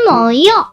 뭐요?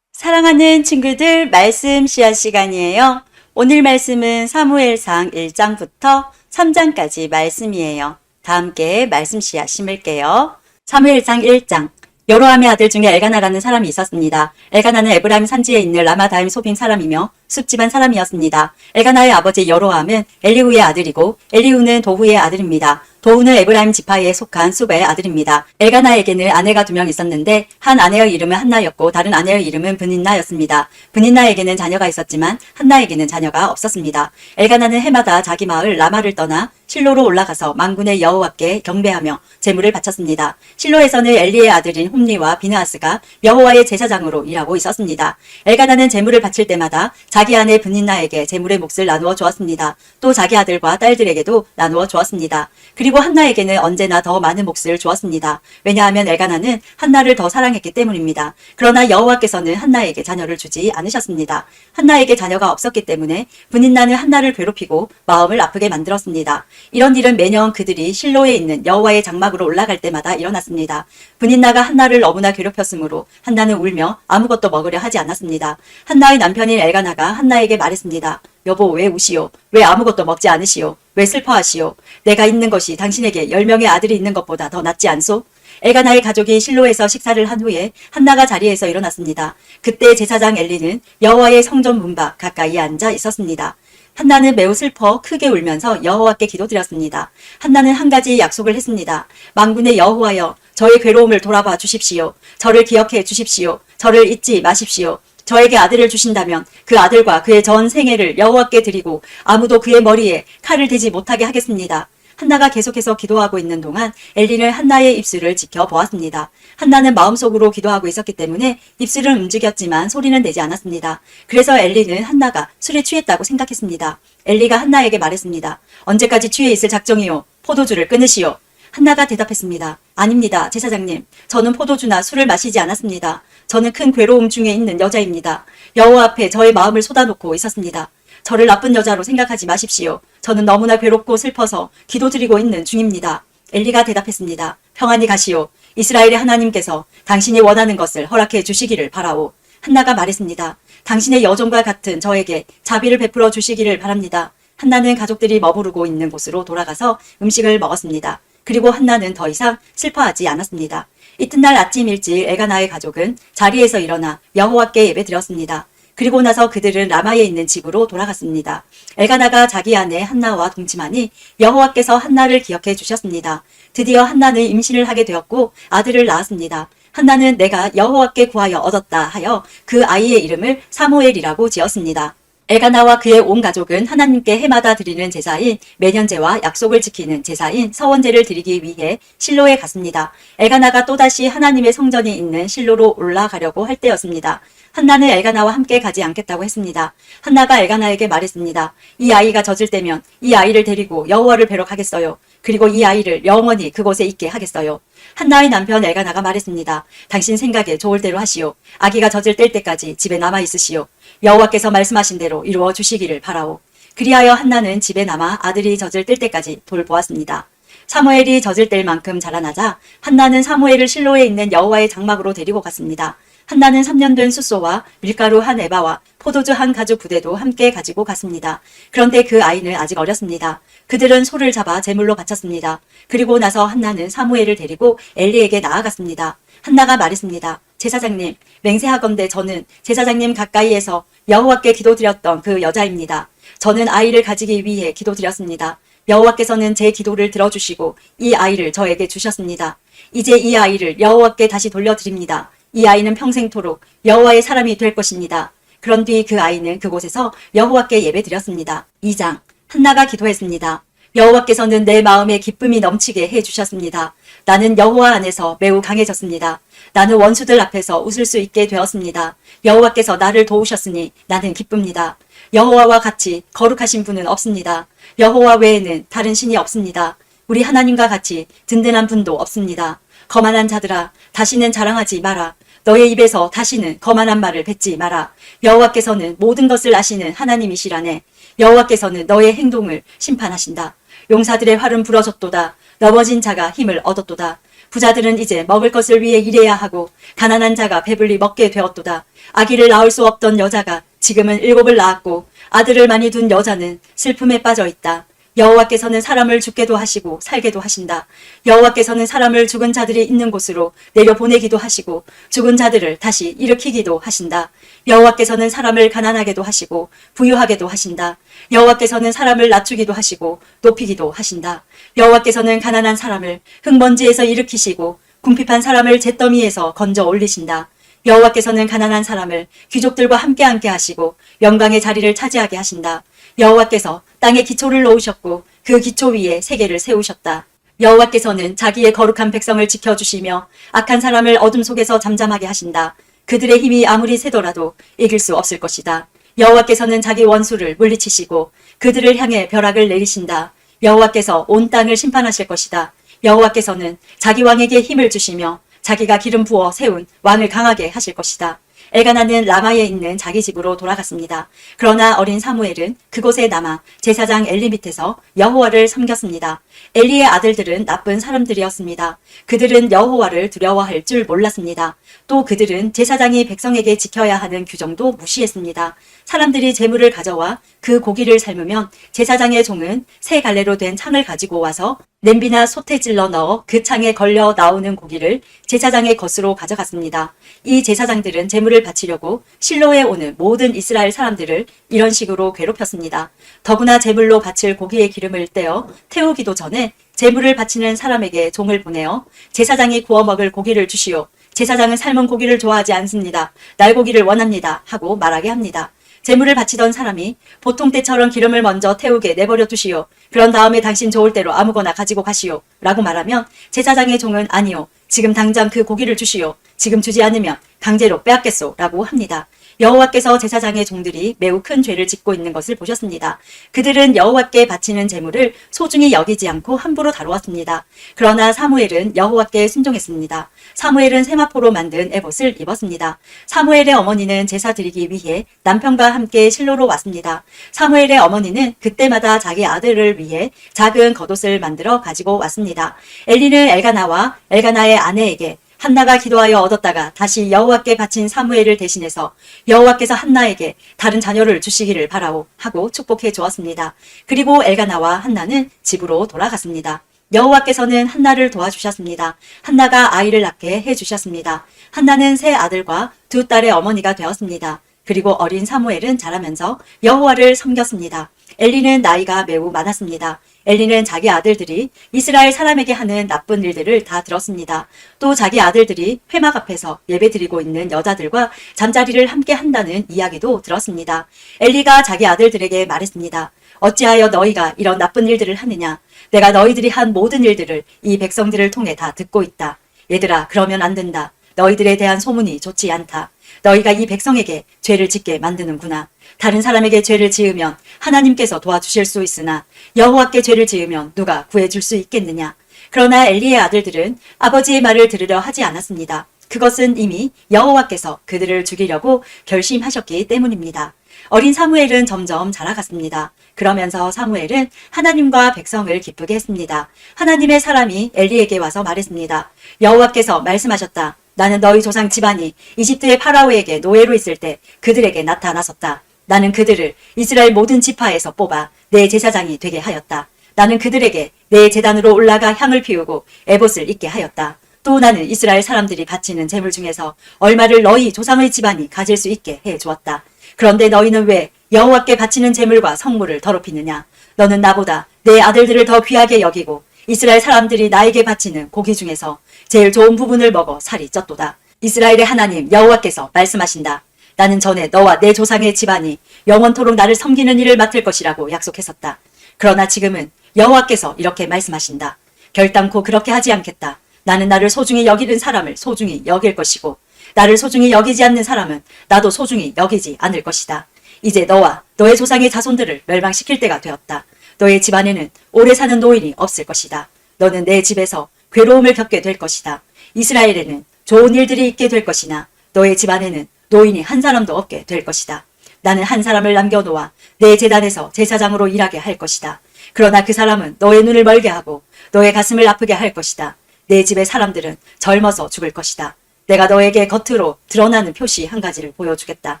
사랑하는 친구들, 말씀 씨앗 시간이에요. 오늘 말씀은 사무엘상 1장부터 3장까지 말씀이에요. 다 함께 말씀 씨앗 심을게요. 사무엘상 1장. 여로함의 아들 중에 엘가나라는 사람이 있었습니다. 엘가나는 에브라임 산지에 있는 라마다임 소빔 사람이며 숲집안 사람이었습니다. 엘가나의 아버지 여로함은 엘리후의 아들이고 엘리후는 도후의 아들입니다. 도후는 에브라임 지파에 속한 숲의 아들입니다. 엘가나에게는 아내가 2명 있었는데 한 아내의 이름은 한나였고 다른 아내의 이름은 브닌나였습니다. 브닌나에게는 자녀가 있었지만 한나에게는 자녀가 없었습니다. 엘가나는 해마다 자기 마을 라마를 떠나 실로로 올라가서 만군의 여호와께 경배하며 제물을 바쳤습니다. 실로에서는 엘리의 아들인 홈리와 비느하스가 여호와의 제사장으로 일하고 있었습니다. 엘가나는 제물을 바칠 때마다 자기 아내 브닌나에게 제물의 몫을 나누어 주었습니다. 또 자기 아들과 딸들에게도 나누어 주었습니다. 그리고 한나에게는 언제나 더 많은 몫을 주었습니다. 왜냐하면 엘가나는 한나를 더 사랑했기 때문입니다. 그러나 여호와께서는 한나에게 자녀를 주지 않으셨습니다. 한나에게 자녀가 없었기 때문에 브닌나는 한나를 괴롭히고 마음을 아프게 만들었습니다. 이런 일은 매년 그들이 실로에 있는 여호와의 장막으로 올라갈 때마다 일어났습니다. 브닌나가 한나를 너무나 괴롭혔으므로 한나는 울며 아무것도 먹으려 하지 않았습니다. 한나의 남편인 엘가나가 한나에게 말했습니다. 여보, 왜 우시오? 왜 아무것도 먹지 않으시오? 왜 슬퍼하시오? 내가 있는 것이 당신에게 10명의 아들이 있는 것보다 더 낫지 않소? 엘가나의 가족이 실로에서 식사를 한 후에 한나가 자리에서 일어났습니다. 그때 제사장 엘리는 여호와의 성전 문 밖 가까이에 앉아 있었습니다. 한나는 매우 슬퍼 크게 울면서 여호와께 기도드렸습니다. 한나는 한 가지 약속을 했습니다. 만군의 여호와여, 저의 괴로움을 돌아봐 주십시오. 저를 기억해 주십시오. 저를 잊지 마십시오. 저에게 아들을 주신다면 그 아들과 그의 전 생애를 여호와께 드리고 아무도 그의 머리에 칼을 대지 못하게 하겠습니다. 한나가 계속해서 기도하고 있는 동안 엘리는 한나의 입술을 지켜보았습니다. 한나는 마음속으로 기도하고 있었기 때문에 입술은 움직였지만 소리는 내지 않았습니다. 그래서 엘리는 한나가 술에 취했다고 생각했습니다. 엘리가 한나에게 말했습니다. 언제까지 취해 있을 작정이요? 포도주를 끊으시오. 한나가 대답했습니다. 아닙니다, 제사장님. 저는 포도주나 술을 마시지 않았습니다. 저는 큰 괴로움 중에 있는 여자입니다. 여호와 앞에 저의 마음을 쏟아놓고 있었습니다. 저를 나쁜 여자로 생각하지 마십시오. 저는 너무나 괴롭고 슬퍼서 기도드리고 있는 중입니다. 엘리가 대답했습니다. 평안히 가시오. 이스라엘의 하나님께서 당신이 원하는 것을 허락해 주시기를 바라오. 한나가 말했습니다. 당신의 여종과 같은 저에게 자비를 베풀어 주시기를 바랍니다. 한나는 가족들이 머무르고 있는 곳으로 돌아가서 음식을 먹었습니다. 그리고 한나는 더 이상 슬퍼하지 않았습니다. 이튿날 아침 일찍 엘가나의 가족은 자리에서 일어나 여호와께 예배드렸습니다. 그리고 나서 그들은 라마에 있는 집으로 돌아갔습니다. 엘가나가 자기 아내 한나와 동침하니 여호와께서 한나를 기억해 주셨습니다. 드디어 한나는 임신을 하게 되었고 아들을 낳았습니다. 한나는 내가 여호와께 구하여 얻었다 하여 그 아이의 이름을 사무엘이라고 지었습니다. 엘가나와 그의 온 가족은 하나님께 해마다 드리는 제사인 매년제와 약속을 지키는 제사인 서원제를 드리기 위해 실로에 갔습니다. 엘가나가 또다시 하나님의 성전이 있는 실로로 올라가려고 할 때였습니다. 한나는 엘가나와 함께 가지 않겠다고 했습니다. 한나가 엘가나에게 말했습니다. 이 아이가 젖을 때면 이 아이를 데리고 여호와를 뵈러 가겠어요. 그리고 이 아이를 영원히 그곳에 있게 하겠어요. 한나의 남편 엘가나가 말했습니다. 당신 생각에 좋을 대로 하시오. 아기가 젖을 뗄 때까지 집에 남아 있으시오. 여호와께서 말씀하신 대로 이루어 주시기를 바라오. 그리하여 한나는 집에 남아 아들이 젖을 뗄 때까지 돌보았습니다. 사무엘이 젖을 뗄 만큼 자라나자 한나는 사무엘을 실로에 있는 여호와의 장막으로 데리고 갔습니다. 한나는 3년 된 숫소와 밀가루 한 에바와 포도주 한 가죽 부대도 함께 가지고 갔습니다. 그런데 그 아이는 아직 어렸습니다. 그들은 소를 잡아 제물로 바쳤습니다. 그리고 나서 한나는 사무엘을 데리고 엘리에게 나아갔습니다. 한나가 말했습니다. 제사장님, 맹세하건대 저는 제사장님 가까이에서 여호와께 기도드렸던 그 여자입니다. 저는 아이를 가지기 위해 기도드렸습니다. 여호와께서는 제 기도를 들어주시고 이 아이를 저에게 주셨습니다. 이제 이 아이를 여호와께 다시 돌려드립니다. 이 아이는 평생토록 여호와의 사람이 될 것입니다. 그런 뒤 그 아이는 그곳에서 여호와께 예배드렸습니다. 2장. 한나가 기도했습니다. 여호와께서는 내 마음에 기쁨이 넘치게 해주셨습니다. 나는 여호와 안에서 매우 강해졌습니다. 나는 원수들 앞에서 웃을 수 있게 되었습니다. 여호와께서 나를 도우셨으니 나는 기쁩니다. 여호와와 같이 거룩하신 분은 없습니다. 여호와 외에는 다른 신이 없습니다. 우리 하나님과 같이 든든한 분도 없습니다. 거만한 자들아, 다시는 자랑하지 마라. 너의 입에서 다시는 거만한 말을 뱉지 마라. 여호와께서는 모든 것을 아시는 하나님이시라네. 여호와께서는 너의 행동을 심판하신다. 용사들의 활은 부러졌도다. 넘어진 자가 힘을 얻었도다. 부자들은 이제 먹을 것을 위해 일해야 하고 가난한 자가 배불리 먹게 되었도다. 아기를 낳을 수 없던 여자가 지금은 7을 낳았고 아들을 많이 둔 여자는 슬픔에 빠져 있다. 여호와께서는 사람을 죽게도 하시고 살게도 하신다. 여호와께서는 사람을 죽은 자들이 있는 곳으로 내려보내기도 하시고 죽은 자들을 다시 일으키기도 하신다. 여호와께서는 사람을 가난하게도 하시고 부유하게도 하신다. 여호와께서는 사람을 낮추기도 하시고 높이기도 하신다. 여호와께서는 가난한 사람을 흙먼지에서 일으키시고 궁핍한 사람을 잿더미에서 건져 올리신다. 여호와께서는 가난한 사람을 귀족들과 함께 하시고 영광의 자리를 차지하게 하신다. 여호와께서 땅에 기초를 놓으셨고 그 기초 위에 세계를 세우셨다. 여호와께서는 자기의 거룩한 백성을 지켜주시며 악한 사람을 어둠 속에서 잠잠하게 하신다. 그들의 힘이 아무리 세더라도 이길 수 없을 것이다. 여호와께서는 자기 원수를 물리치시고 그들을 향해 벼락을 내리신다. 여호와께서 온 땅을 심판하실 것이다. 여호와께서는 자기 왕에게 힘을 주시며 자기가 기름 부어 세운 왕을 강하게 하실 것이다. 엘가나는 라마에 있는 자기 집으로 돌아갔습니다. 그러나 어린 사무엘은 그곳에 남아 제사장 엘리 밑에서 여호와를 섬겼습니다. 엘리의 아들들은 나쁜 사람들이었습니다. 그들은 여호와를 두려워할 줄 몰랐습니다. 또 그들은 제사장이 백성에게 지켜야 하는 규정도 무시했습니다. 사람들이 제물을 가져와 그 고기를 삶으면 제사장의 종은 새 갈래로 된 창을 가지고 와서 냄비나 솥에 찔러 넣어 그 창에 걸려 나오는 고기를 제사장의 것으로 가져갔습니다. 이 제사장들은 제물을 바치려고 실로에 오는 모든 이스라엘 사람들을 이런 식으로 괴롭혔습니다. 더구나 제물로 바칠 고기의 기름을 떼어 태우기도 전에 제물을 바치는 사람에게 종을 보내어 제사장이 구워 먹을 고기를 주시오. 제사장은 삶은 고기를 좋아하지 않습니다. 날고기를 원합니다. 하고 말하게 합니다. 제물을 바치던 사람이 보통 때처럼 기름을 먼저 태우게 내버려 두시오. 그런 다음에 당신 좋을 대로 아무거나 가지고 가시오. 라고 말하면 제사장의 종은 아니요. 지금 당장 그 고기를 주시오. 지금 주지 않으면 강제로 빼앗겠소. 라고 합니다. 여호와께서 제사장의 종들이 매우 큰 죄를 짓고 있는 것을 보셨습니다. 그들은 여호와께 바치는 제물을 소중히 여기지 않고 함부로 다루었습니다. 그러나 사무엘은 여호와께 순종했습니다. 사무엘은 세마포로 만든 에봇을 입었습니다. 사무엘의 어머니는 제사 드리기 위해 남편과 함께 실로로 왔습니다. 사무엘의 어머니는 그때마다 자기 아들을 위해 작은 겉옷을 만들어 가지고 왔습니다. 엘리는 엘가나와 엘가나의 아내에게 한나가 기도하여 얻었다가 다시 여호와께 바친 사무엘을 대신해서 여호와께서 한나에게 다른 자녀를 주시기를 바라오 하고 축복해 주었습니다. 그리고 엘가나와 한나는 집으로 돌아갔습니다. 여호와께서는 한나를 도와주셨습니다. 한나가 아이를 낳게 해주셨습니다. 한나는 세 아들과 두 딸의 어머니가 되었습니다. 그리고 어린 사무엘은 자라면서 여호와를 섬겼습니다. 엘리는 나이가 매우 많았습니다. 엘리는 자기 아들들이 이스라엘 사람에게 하는 나쁜 일들을 다 들었습니다. 또 자기 아들들이 회막 앞에서 예배드리고 있는 여자들과 잠자리를 함께 한다는 이야기도 들었습니다. 엘리가 자기 아들들에게 말했습니다. 어찌하여 너희가 이런 나쁜 일들을 하느냐? 내가 너희들이 한 모든 일들을 이 백성들을 통해 다 듣고 있다. 얘들아, 그러면 안 된다. 너희들에 대한 소문이 좋지 않다. 너희가 이 백성에게 죄를 짓게 만드는구나. 다른 사람에게 죄를 지으면 하나님께서 도와주실 수 있으나 여호와께 죄를 지으면 누가 구해줄 수 있겠느냐. 그러나 엘리의 아들들은 아버지의 말을 들으려 하지 않았습니다. 그것은 이미 여호와께서 그들을 죽이려고 결심하셨기 때문입니다. 어린 사무엘은 점점 자라갔습니다. 그러면서 사무엘은 하나님과 백성을 기쁘게 했습니다. 하나님의 사람이 엘리에게 와서 말했습니다. 여호와께서 말씀하셨다. 나는 너희 조상 집안이 이집트의 파라오에게 노예로 있을 때 그들에게 나타나섰다. 나는 그들을 이스라엘 모든 지파에서 뽑아 내 제사장이 되게 하였다. 나는 그들에게 내 제단으로 올라가 향을 피우고 에봇을 입게 하였다. 또 나는 이스라엘 사람들이 바치는 제물 중에서 얼마를 너희 조상의 집안이 가질 수 있게 해 주었다. 그런데 너희는 왜 여호와께 바치는 제물과 성물을 더럽히느냐? 너는 나보다 내 아들들을 더 귀하게 여기고 이스라엘 사람들이 나에게 바치는 고기 중에서 제일 좋은 부분을 먹어 살이 쪘도다. 이스라엘의 하나님 여호와께서 말씀하신다. 나는 전에 너와 내 조상의 집안이 영원토록 나를 섬기는 일을 맡을 것이라고 약속했었다. 그러나 지금은 여호와께서 이렇게 말씀하신다. 결단코 그렇게 하지 않겠다. 나는 나를 소중히 여기는 사람을 소중히 여길 것이고 나를 소중히 여기지 않는 사람은 나도 소중히 여기지 않을 것이다. 이제 너와 너의 조상의 자손들을 멸망시킬 때가 되었다. 너의 집안에는 오래 사는 노인이 없을 것이다. 너는 내 집에서 괴로움을 겪게 될 것이다. 이스라엘에는 좋은 일들이 있게 될 것이나 너의 집안에는 노인이 한 사람도 없게 될 것이다. 나는 한 사람을 남겨놓아 내 제단에서 제사장으로 일하게 할 것이다. 그러나 그 사람은 너의 눈을 멀게 하고 너의 가슴을 아프게 할 것이다. 내 집의 사람들은 젊어서 죽을 것이다. 내가 너에게 겉으로 드러나는 표시 한 가지를 보여주겠다.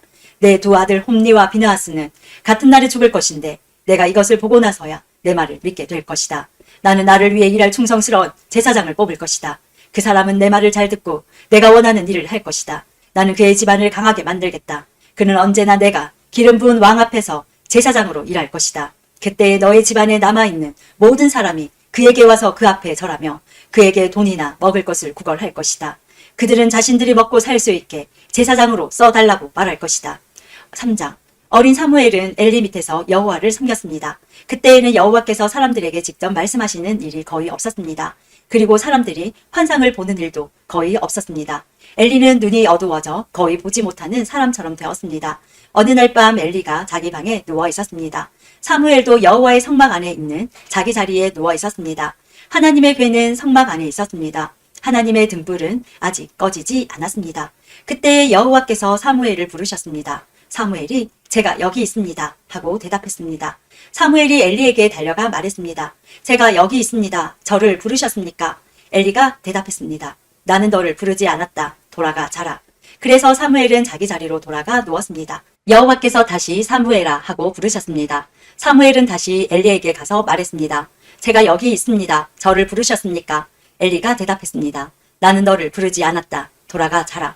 내 두 아들 홈리와 비느하스는 같은 날에 죽을 것인데 내가 이것을 보고 나서야 내 말을 믿게 될 것이다. 나는 나를 위해 일할 충성스러운 제사장을 뽑을 것이다. 그 사람은 내 말을 잘 듣고 내가 원하는 일을 할 것이다. 나는 그의 집안을 강하게 만들겠다. 그는 언제나 내가 기름 부은 왕 앞에서 제사장으로 일할 것이다. 그때 너의 집안에 남아있는 모든 사람이 그에게 와서 그 앞에 절하며 그에게 돈이나 먹을 것을 구걸할 것이다. 그들은 자신들이 먹고 살 수 있게 제사장으로 써달라고 말할 것이다. 3장. 어린 사무엘은 엘리 밑에서 여호와를 섬겼습니다. 그때에는 여호와께서 사람들에게 직접 말씀하시는 일이 거의 없었습니다. 그리고 사람들이 환상을 보는 일도 거의 없었습니다. 엘리는 눈이 어두워져 거의 보지 못하는 사람처럼 되었습니다. 어느 날 밤 엘리가 자기 방에 누워 있었습니다. 사무엘도 여호와의 성막 안에 있는 자기 자리에 누워 있었습니다. 하나님의 궤는 성막 안에 있었습니다. 하나님의 등불은 아직 꺼지지 않았습니다. 그때 여호와께서 사무엘을 부르셨습니다. 사무엘이 제가 여기 있습니다 하고 대답했습니다. 사무엘이 엘리에게 달려가 말했습니다. 제가 여기 있습니다. 저를 부르셨습니까? 엘리가 대답했습니다. 나는 너를 부르지 않았다. 돌아가 자라. 그래서 사무엘은 자기 자리로 돌아가 누웠습니다. 여호와께서 다시 사무엘아 하고 부르셨습니다. 사무엘은 다시 엘리에게 가서 말했습니다. 제가 여기 있습니다. 저를 부르셨습니까? 엘리가 대답했습니다. 나는 너를 부르지 않았다. 돌아가 자라.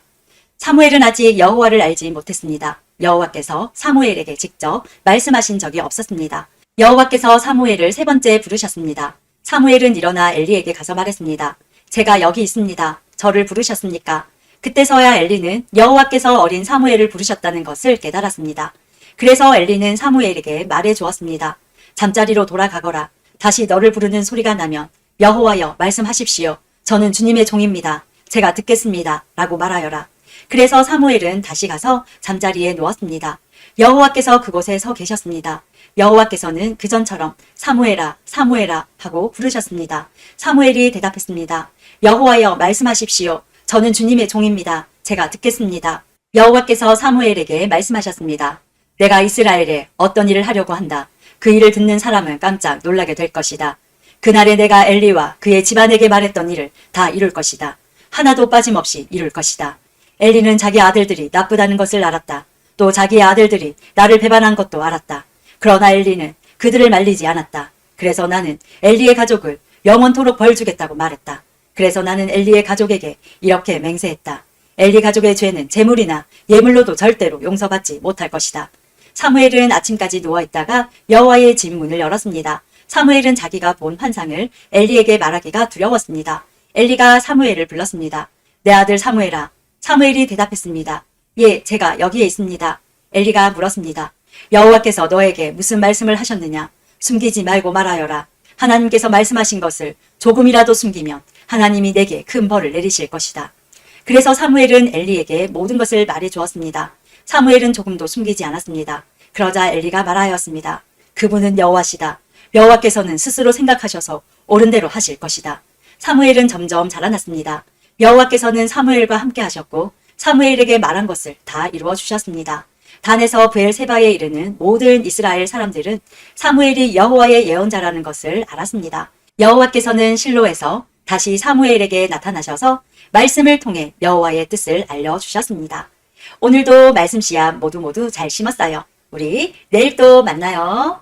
사무엘은 아직 여호와를 알지 못했습니다. 여호와께서 사무엘에게 직접 말씀하신 적이 없었습니다. 여호와께서 사무엘을 세 번째 부르셨습니다. 사무엘은 일어나 엘리에게 가서 말했습니다. 제가 여기 있습니다. 저를 부르셨습니까? 그때서야 엘리는 여호와께서 어린 사무엘을 부르셨다는 것을 깨달았습니다. 그래서 엘리는 사무엘에게 말해 주었습니다. 잠자리로 돌아가거라. 다시 너를 부르는 소리가 나면 여호와여 말씀하십시오. 저는 주님의 종입니다. 제가 듣겠습니다. 라고 말하여라. 그래서 사무엘은 다시 가서 잠자리에 누웠습니다. 여호와께서 그곳에 서 계셨습니다. 여호와께서는 그전처럼 사무엘아 사무엘아 하고 부르셨습니다. 사무엘이 대답했습니다. 여호와여 말씀하십시오. 저는 주님의 종입니다. 제가 듣겠습니다. 여호와께서 사무엘에게 말씀하셨습니다. 내가 이스라엘에 어떤 일을 하려고 한다. 그 일을 듣는 사람은 깜짝 놀라게 될 것이다. 그날에 내가 엘리와 그의 집안에게 말했던 일을 다 이룰 것이다. 하나도 빠짐없이 이룰 것이다. 엘리는 자기 아들들이 나쁘다는 것을 알았다. 또 자기의 아들들이 나를 배반한 것도 알았다. 그러나 엘리는 그들을 말리지 않았다. 그래서 나는 엘리의 가족을 영원토록 벌 주겠다고 말했다. 그래서 나는 엘리의 가족에게 이렇게 맹세했다. 엘리 가족의 죄는 재물이나 예물로도 절대로 용서받지 못할 것이다. 사무엘은 아침까지 누워있다가 여호와의 집 문을 열었습니다. 사무엘은 자기가 본 환상을 엘리에게 말하기가 두려웠습니다. 엘리가 사무엘을 불렀습니다. 내 아들 사무엘아. 사무엘이 대답했습니다. 예, 제가 여기에 있습니다. 엘리가 물었습니다. 여호와께서 너에게 무슨 말씀을 하셨느냐? 숨기지 말고 말하여라. 하나님께서 말씀하신 것을 조금이라도 숨기면 하나님이 내게 큰 벌을 내리실 것이다. 그래서 사무엘은 엘리에게 모든 것을 말해 주었습니다. 사무엘은 조금도 숨기지 않았습니다. 그러자 엘리가 말하였습니다. 그분은 여호와시다. 여호와께서는 스스로 생각하셔서 옳은 대로 하실 것이다. 사무엘은 점점 자라났습니다. 여호와께서는 사무엘과 함께 하셨고 사무엘에게 말한 것을 다 이루어 주셨습니다. 단에서 브엘세바에 이르는 모든 이스라엘 사람들은 사무엘이 여호와의 예언자라는 것을 알았습니다. 여호와께서는 실로에서 다시 사무엘에게 나타나셔서 말씀을 통해 여호와의 뜻을 알려주셨습니다. 오늘도 말씀 씨앗 모두 잘 심었어요. 우리 내일 또 만나요.